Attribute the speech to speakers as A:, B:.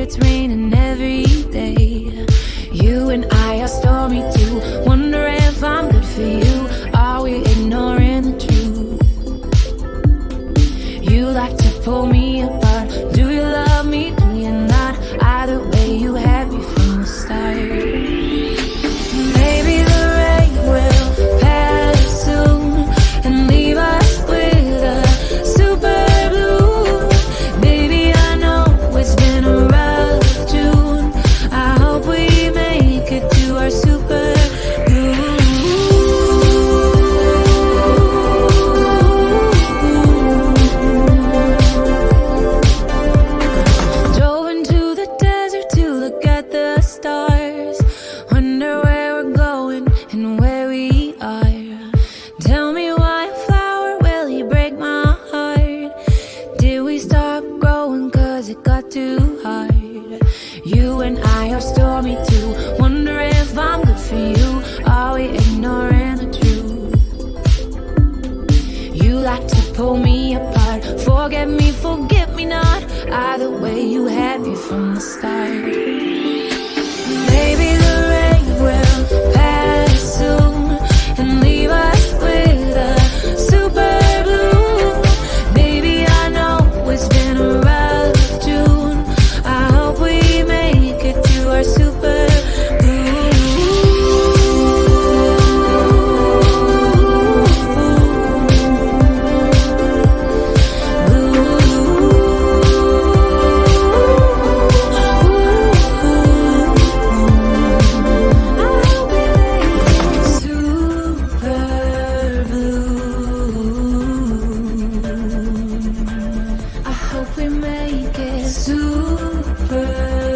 A: it's raining every day. You and I are stormy too. Wonder if I'm good for you. Are we ignoring the truth? You like to pull me apart. Do you love me? Do you not? Either way, you had me from the start. Maybe the rain will pass soon and leave us with a super blue. Baby, I know it's been a rough June. I hope we make it to our super blue. Drove into the desert to look at the stars. Wonder where we're going and where we are. Tell me why a flower, will he break my heart? Did we stop growing cause it got too hard? You and I are stormy too. Wonder if I'm good for you. Are we ignoring the truth? You like to pull me apart. Forget me, forget me not. Either way, you had me from the start. Maybe the rain will pass soon and leave us with a super blue. Baby, I know it's been a rough June. I hope we make it to our super super blue.